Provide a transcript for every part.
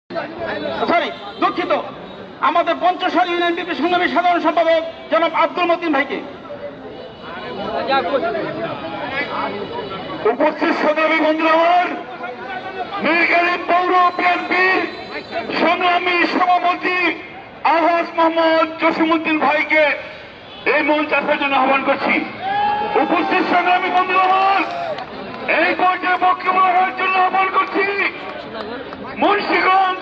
Sorry দুঃখিত, আমাদের পঞ্চশাল union BNP সংগ্রামী সাধারণ সম্পাদক জনাব আব্দুল মতিন ভাইকে। উপস্থিত সংগ্রামী বন্ধুগণ, মিরকারিম পৌর বিএনপির সংগ্রামী সভাপতি আলহাজ মোহাম্মদ জসিমউদ্দিন ভাইকে এই মঞ্চ আসার জন্য আহ্বান করছি। উপস্থিত সংগ্রামী বন্ধুগণ, এই পর্যায়ে বক্তব্য রাখার জন্য আহ্বান করছি মুন্সিগঞ্জ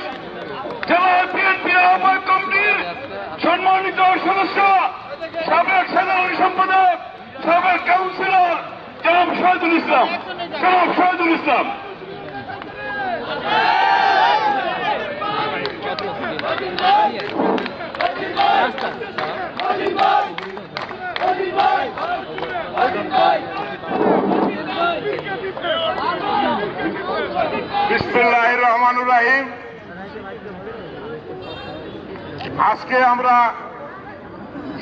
জেলা বিএনপির আহ্বায়ক কমিটির সম্মানিত সদস্য, সাবেক সাধারণ সম্পাদক, সাবেক কাউন্সিলর জনাব শহীদুল ইসলাম। জনাব শহীদুল ইসলাম। বিসমিল্লাহির রহমানির রহিম। আজকে আমরা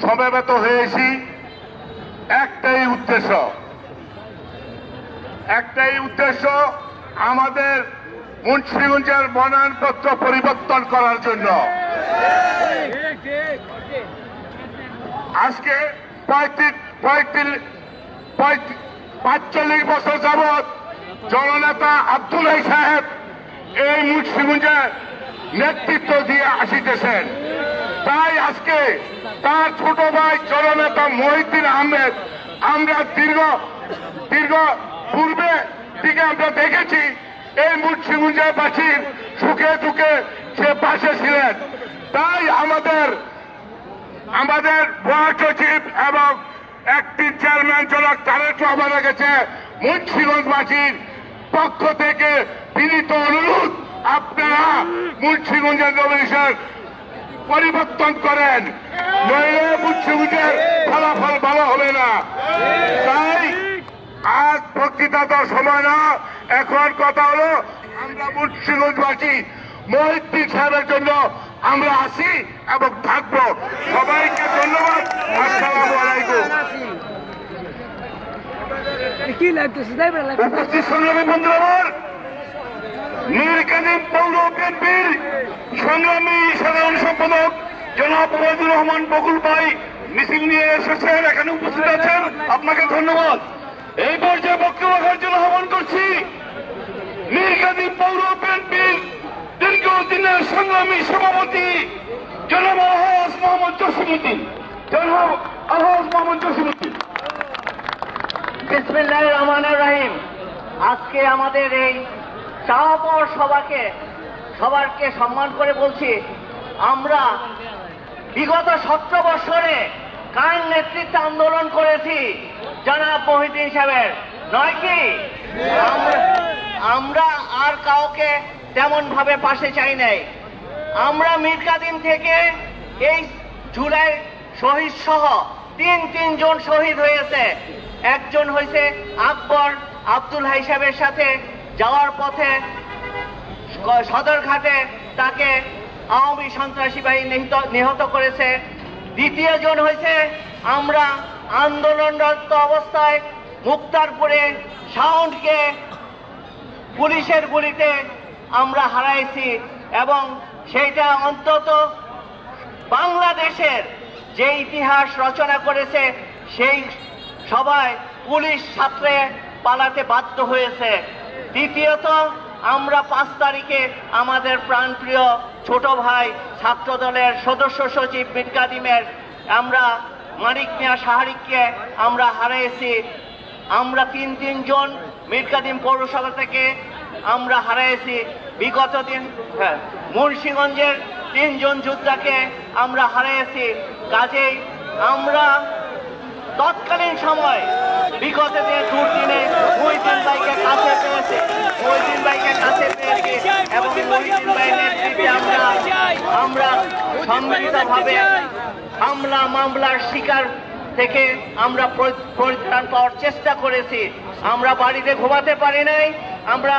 সমবেত হয়েছি একটাই উদ্দেশ্য, আমাদের মুন্সিগঞ্জের মনোনয়নপত্র পরিবর্তন করার জন্য। আজকে 45 বছর যাবৎ জননেতা আব্দুল হাই সাহেব এই মুন্সিগঞ্জে নেতৃত্ব দিয়ে আসিতেছেন। তাই আজকে তার ছোট ভাই জননেতা মহিউদ্দিন আহমেদ, আমরা দীর্ঘ পূর্বে থেকে আমরা দেখেছি এই মুন্সিগঞ্জের বাসীর সুখে দুঃখে সে পাশে ছিলেন। তাই আমাদের ওয়ার্ড সচিব এবং একটি চেয়ারম্যান জনাব তারেক রহমানের কাছে মুন্সিগঞ্জবাসীর পক্ষ থেকে বিনীত অনুরোধ, আপনারা মুন্সিগঞ্জের নমিনেশন পরিবর্তন করেন, নইলে মুন্সিগঞ্জের ফলাফল ভালো হবে না। তাই আজ বক্তৃতা তো সময় না, এখন কথা হলো আমরা মুন্সিগঞ্জবাসী মহিউদ্দিন সাহেবের জন্য আমরা আসি এবং থাকবো। সবাইকে ধন্যবাদ। আসসালামু আলাইকুম। উপস্থিত সংগ্রামী বন্ধুগণ, মিরকারিম পৌর বিএনপির সংগ্রামী সাধারণ সম্পাদক জনাব ওবায়দুর রহমান বকুল ভাই মিছিল নিয়ে এসেছেন, এখানে উপস্থিত আছেন, আপনাকে ধন্যবাদ। এই পর্যায়ে বক্তব্য রাখার জন্য আহ্বান করছি মিরকারিম পৌর বিএনপির দীর্ঘদিনের সংগ্রামী সভাপতি জনাব আলহাজ মোহাম্মদ জসিমউদ্দিন। জনাব আলহাজ মোহাম্মদ জসিমউদ্দিন। বিসমিল্লাহির রহমানির রহিম। আজকে আমাদের এই চাওয়াপর সবারকে সম্মান করে বলছি, আমরা বিগত 17 বছরে কার নেতৃত্বে আন্দোলন করেছি জনাব মহিউদ্দিন সাহেবের, নয় কি? আমরা আর কাউকে তেমন ভাবে পাশে চাই নাই। আমরা মিরকাদিম থেকে এই জুলাই শহীদ সহ তিনজন শহীদ হয়েছে। একজন হয়েছে আকবর, আব্দুল হাই সাহেবের সাথে যাওয়ার পথে সদরঘাটে তাকে আওয়ামী সন্ত্রাসী বাহিনী নিহত করেছে। দ্বিতীয় জন হয়েছে আমরা আন্দোলনরত অবস্থায় মুক্তারপুরে সাউন্ডকে পুলিশের গুলিতে আমরা হারাইছি, এবং সেইটা অন্তত বাংলাদেশের যে ইতিহাস রচনা করেছে সেই সবাই পুলিশ ছাত্রে পালাতে বাধ্য হয়েছে। তৃতীয়ত, আমরা 5 তারিখে আমাদের প্রাণপ্রিয় ছোট ভাই ছাত্র দলের সদস্য সচিব মিরকাদিমের আমরা মানিক মিয়া সাহারিককে আমরা হারিয়েছি। আমরা তিনজন মিরকাদিম পৌরসভা থেকে আমরা হারিয়েছি। বিগত দিন মুন্সিগঞ্জের 3 জন যোদ্ধাকে আমরা হারিয়েছি। কাজেই আমরা তৎকালীন সময় বিগত দুর্দিনে মহিউদ্দিন ভাইকে কাছে পেয়েছি এবং মহিউদ্দিন ভাইয়ের নেতৃত্বে আমরা সম্মিলিতভাবে মামলার শিকার থেকে আমরা পরিত্রাণ পাওয়ার চেষ্টা করেছি। আমরা বাড়িতে ঘুমাতে পারি নাই, আমরা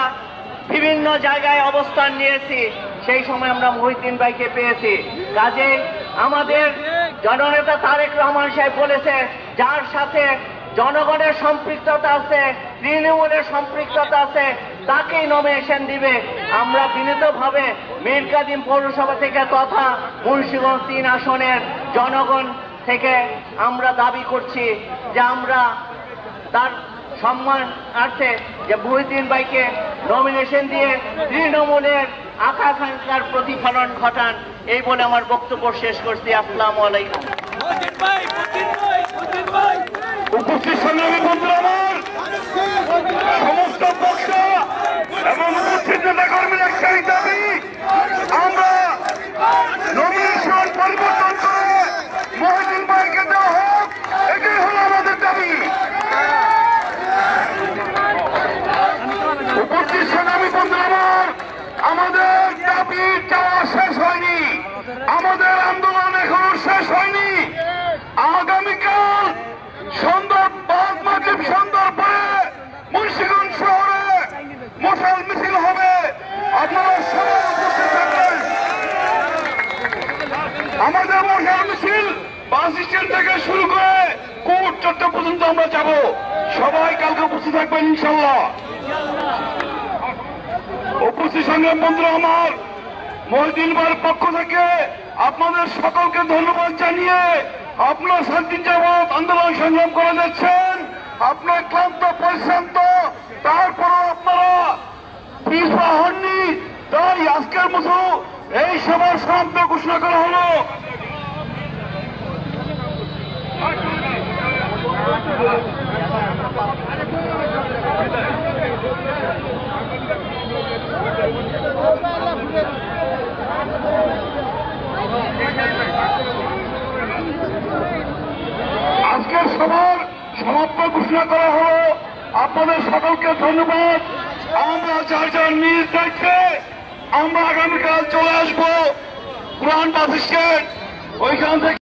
বিভিন্ন জায়গায় অবস্থান নিয়েছি। সেই সময় আমরা মহিউদ্দিন ভাইকে পেয়েছি। কাজে আমাদের জননেতা তারেক রহমান সাহেব বলেছে, যার সাথে জনগণের সম্পৃক্ততা আছে, তৃণমূলের সম্পৃক্ততা আছে, তাকেই নমিনেশন দিবে। আমরা বিনীতভাবে মীর কাদিম পৌরসভা থেকে তথা মুন্সিগঞ্জ 3 আসনের জনগণ থেকে আমরা দাবি করছি যে আমরা তার সম্মানার্থে যে মহিউদ্দিন ভাইকে নমিনেশন দিয়ে তৃণমূলের আকাঙ্ক্ষার প্রতিফলন ঘটান, এই বলে আমার বক্তব্য শেষ করছি। আসসালামু আলাইকুম। উপস্থিত সংগ্রামী বন্ধুরা, আমার সমস্ত পক্ষ এবং উপস্থিত নেতা কর্মীর একটাই দাবি, আমরা নমিনেশন পরিবর্তন করে মহিউদ্দিন ভাইকে দেওয়া হোক, এটাই হলো আমাদের দাবি। উপস্থিত সংগ্রামী বন্ধুরা, আমাদের দাবি চাওয়া শেষ হয়নি, আমাদের আন্দোলন এখনো শেষ হয়নি। আগামীকাল সন্ধ্যার পরে মুন্সিগঞ্জ শহরে মশাল মিছিল হবে, আপনারা সবাই উপস্থিত থাকবেন। আমাদের মশাল মিছিল বাস স্ট্যান্ড থেকে শুরু করে কোর্ট চত্বর পর্যন্ত আমরা যাব, সবাই কালকে উপস্থিত থাকবেন ইনশাল্লাহ। উপস্থিত সংগ্রাম বন্ধুরা, আমার মহিউদ্দিন ভাইয়ের পক্ষ থেকে আপনাদের সকলকে ধন্যবাদ জানিয়ে আপনারা 7 দিন যাবৎ আন্দোলন সংগ্রাম করে যাচ্ছেন, আপনার ক্লান্ত পরিশ্রান্ত, তারপরও আপনারা পিছপা হননি। তাই আজকের মতো এই সভার সমাপ্ত ঘোষণা করা হলো। আজকের সভার সমাপ্ত ঘোষণা করা হলো। আপনাদের সকলকে ধন্যবাদ। আমরা যার যার নিজ দায়িত্বে আমরা আগামীকাল চলে আসবো পুরান বাস স্ট্যান্ড, ওইখান থেকে